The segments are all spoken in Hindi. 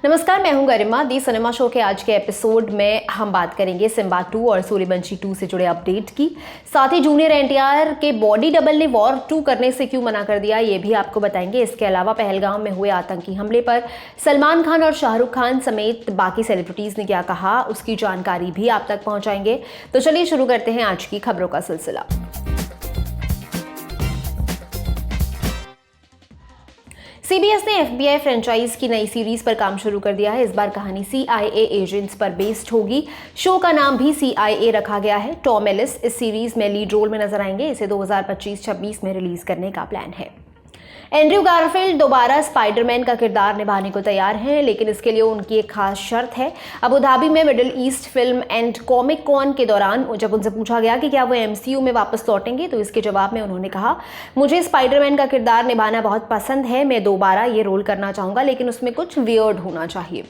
नमस्कार, मैं हूं गरिमा। दी सिनेमा शो के आज के एपिसोड में हम बात करेंगे सिम्बा 2 और सूर्यवंशी 2 से जुड़े अपडेट की। साथ ही जूनियर एनटीआर के बॉडी डबल ने वॉर 2 करने से क्यों मना कर दिया, ये भी आपको बताएंगे। इसके अलावा पहलगाम में हुए आतंकी हमले पर सलमान खान और शाहरुख खान समेत बाकी सेलिब्रिटीज ने क्या कहा, उसकी जानकारी भी आप तक पहुंचाएंगे। तो चलिए शुरू करते हैं आज की खबरों का सिलसिला। सीबीएस ने एफबीआई फ्रेंचाइज की नई सीरीज पर काम शुरू कर दिया है। इस बार कहानी सीआईए एजेंट्स पर बेस्ड होगी। शो का नाम भी सीआईए रखा गया है। टॉम एलिस इस सीरीज में लीड रोल में नजर आएंगे। इसे 2025-26 में रिलीज करने का प्लान है। एंड्रयू गारफील्ड दोबारा स्पाइडरमैन का किरदार निभाने को तैयार हैं, लेकिन इसके लिए उनकी एक खास शर्त है। अबू धाबी में Middle East film and comic con के दौरान जब उनसे पूछा गया कि क्या वो एमसीयू में वापस लौटेंगे, तो इसके जवाब में उन्होंने कहा, मुझे स्पाइडरमैन का किरदार निभाना बहुत पसंद है। मैं दोबारा ये रोल करना चाहूंगा, लेकिन उसमें कुछ वियर्ड होना चाहिए।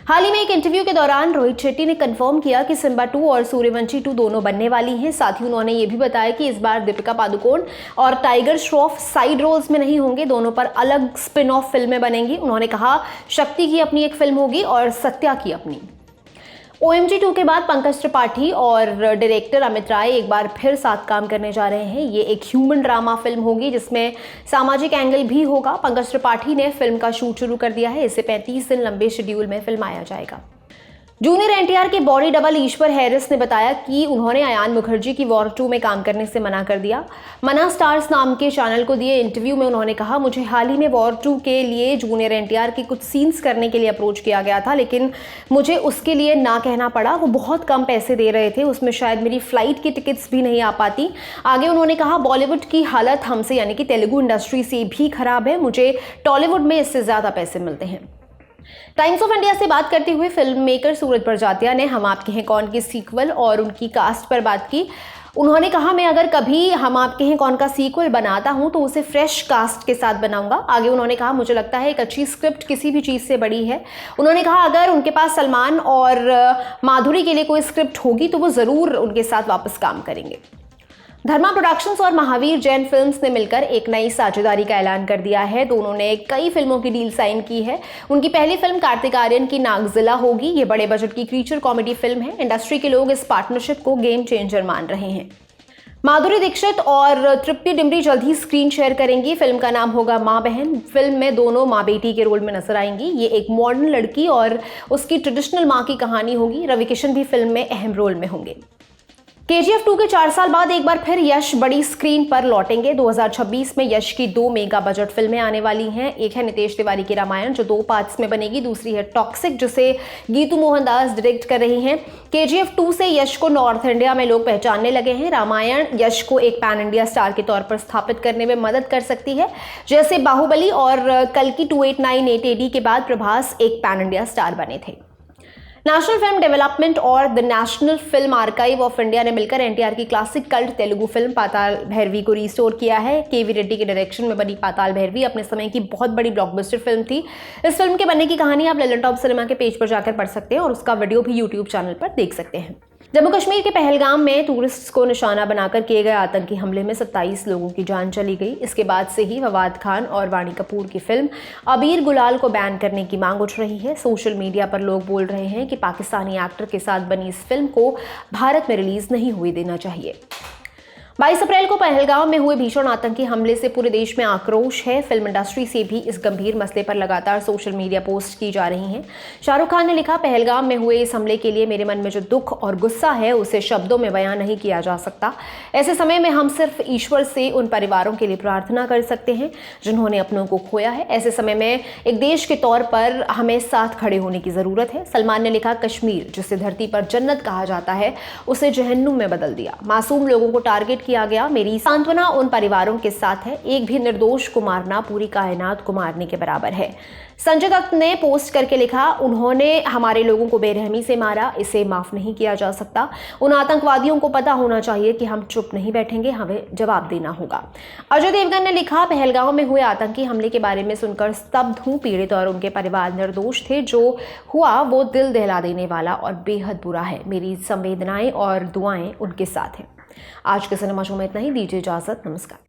हाल ही में एक इंटरव्यू के दौरान रोहित शेट्टी ने कंफर्म किया कि सिम्बा 2 और सूर्यवंशी 2 दोनों बनने वाली हैं। साथ ही उन्होंने ये भी बताया कि इस बार दीपिका पादुकोण और टाइगर श्रॉफ साइड रोल्स में नहीं होंगे, दोनों पर अलग स्पिन ऑफ फिल्में बनेंगी। उन्होंने कहा, शक्ति की अपनी एक फिल्म होगी और सत्या की अपनी। OMG 2 के बाद पंकज त्रिपाठी और डायरेक्टर अमित राय एक बार फिर साथ काम करने जा रहे हैं। ये एक ह्यूमन ड्रामा फिल्म होगी जिसमें सामाजिक एंगल भी होगा। पंकज त्रिपाठी ने फिल्म का शूट शुरू कर दिया है। इसे 35 दिन लंबे शेड्यूल में फिल्माया जाएगा। जूनियर एनटीआर के बॉडी डबल ईश्वर हैरिस ने बताया कि उन्होंने अयान मुखर्जी की वॉर 2 में काम करने से मना कर दिया। मना स्टार्स नाम के चैनल को दिए इंटरव्यू में उन्होंने कहा, मुझे हाल ही में वॉर 2 के लिए जूनियर एनटीआर के कुछ सीन्स करने के लिए अप्रोच किया गया था, लेकिन मुझे उसके लिए ना कहना पड़ा। वो बहुत कम पैसे दे रहे थे, उसमें शायद मेरी फ्लाइट की टिकट्स भी नहीं आ पाती। आगे उन्होंने कहा, बॉलीवुड की हालत हमसे यानी कि तेलुगु इंडस्ट्री से भी खराब है। मुझे टॉलीवुड में इससे ज़्यादा पैसे मिलते हैं। टाइम्स ऑफ इंडिया से बात करते हुए फिल्म मेकर सूरज बड़जात्या ने हम आपके हैं कौन की सीक्वल और उनकी कास्ट पर बात की। उन्होंने कहा, मैं अगर कभी हम आपके हैं कौन का सीक्वल बनाता हूं तो उसे फ्रेश कास्ट के साथ बनाऊंगा। आगे उन्होंने कहा, मुझे लगता है एक अच्छी स्क्रिप्ट किसी भी चीज़ से बड़ी है। उन्होंने कहा, अगर उनके पास सलमान और माधुरी के लिए कोई स्क्रिप्ट होगी तो वो ज़रूर उनके साथ वापस काम करेंगे। धर्मा प्रोडक्शंस और महावीर जैन फिल्म्स ने मिलकर एक नई साझेदारी का ऐलान कर दिया है। दोनों ने कई फिल्मों की डील साइन की है। उनकी पहली फिल्म कार्तिक आर्यन की नागजिला होगी। ये बड़े बजट की क्रीचर कॉमेडी फिल्म है। इंडस्ट्री के लोग इस पार्टनरशिप को गेम चेंजर मान रहे हैं। माधुरी दीक्षित और तृप्ति डिमरी जल्द ही स्क्रीन शेयर करेंगी। फिल्म का नाम होगा माँ बहन। फिल्म में दोनों माँ बेटी के रोल में नजर आएंगी। ये एक मॉडर्न लड़की और उसकी ट्रेडिशनल माँ की कहानी होगी। रवि किशन भी फिल्म में अहम रोल में होंगे। KGF 2 के 4 साल बाद एक बार फिर यश बड़ी स्क्रीन पर लौटेंगे। 2026 में यश की 2 मेगा बजट फिल्में आने वाली हैं। एक है नितेश तिवारी की रामायण जो 2 पार्ट्स में बनेगी। दूसरी है टॉक्सिक जिसे गीतू मोहनदास डायरेक्ट कर रही हैं। KGF 2 से यश को नॉर्थ इंडिया में लोग पहचानने लगे हैं। रामायण यश को एक पैन इंडिया स्टार के तौर पर स्थापित करने में मदद कर सकती है। जैसे बाहुबली और कल्कि 2898 AD के बाद प्रभास एक पैन इंडिया स्टार बने थे। नेशनल फिल्म डेवलपमेंट और the national film archive of India ने मिलकर एनटीआर की क्लासिक कल्ट तेलुगु फिल्म पाताल भैरवी को रिस्टोर किया है। केवी रेड्डी के डायरेक्शन में बनी पाताल भैरवी अपने समय की बहुत बड़ी ब्लॉकबस्टर फिल्म थी। इस फिल्म के बनने की कहानी आप ललन टॉप सिनेमा के पेज पर जाकर पढ़ सकते हैं और उसका वीडियो भी यूट्यूब चैनल पर देख सकते हैं। जम्मू कश्मीर के पहलगाम में टूरिस्ट्स को निशाना बनाकर किए गए आतंकी हमले में 27 लोगों की जान चली गई। इसके बाद से ही फवाद खान और वाणी कपूर की फिल्म अबीर गुलाल को बैन करने की मांग उठ रही है। सोशल मीडिया पर लोग बोल रहे हैं कि पाकिस्तानी एक्टर के साथ बनी इस फिल्म को भारत में रिलीज नहीं हुई देना चाहिए। 22 अप्रैल को पहलगाम में हुए भीषण आतंकी हमले से पूरे देश में आक्रोश है। फिल्म इंडस्ट्री से भी इस गंभीर मसले पर लगातार सोशल मीडिया पोस्ट की जा रही हैं। शाहरुख खान ने लिखा, पहलगाम में हुए इस हमले के लिए मेरे मन में जो दुख और गुस्सा है उसे शब्दों में बयां नहीं किया जा सकता। ऐसे समय में हम सिर्फ ईश्वर से उन परिवारों के लिए प्रार्थना कर सकते हैं जिन्होंने अपनों को खोया है। ऐसे समय में एक देश के तौर पर हमें साथ खड़े होने की जरूरत है। सलमान ने लिखा, कश्मीर जिसे धरती पर जन्नत कहा जाता है उसे जहन्नुम में बदल दिया। मासूम लोगों को टारगेट किया गया। मेरी सांत्वना उन परिवारों के साथ है। एक भी निर्दोष को मारना पूरी कायनात को मारने के बराबर है। संजय दत्त ने पोस्ट करके लिखा, उन्होंने हमारे लोगों को बेरहमी से मारा, इसे माफ नहीं किया जा सकता। उन आतंकवादियों को पता होना चाहिए कि हम चुप नहीं बैठेंगे, हमें जवाब देना होगा। अजय देवगन ने लिखा, पहलगाम में हुए आतंकी हमले के बारे में सुनकर स्तब्ध हूं। पीड़ित और उनके परिवार निर्दोष थे। जो हुआ वो दिल दहला देने वाला और बेहद बुरा है। मेरी संवेदनाएं और दुआएं उनके साथ हैं। आज के सिनेमा शो में इतना ही। दीजिए इजाजत। नमस्कार।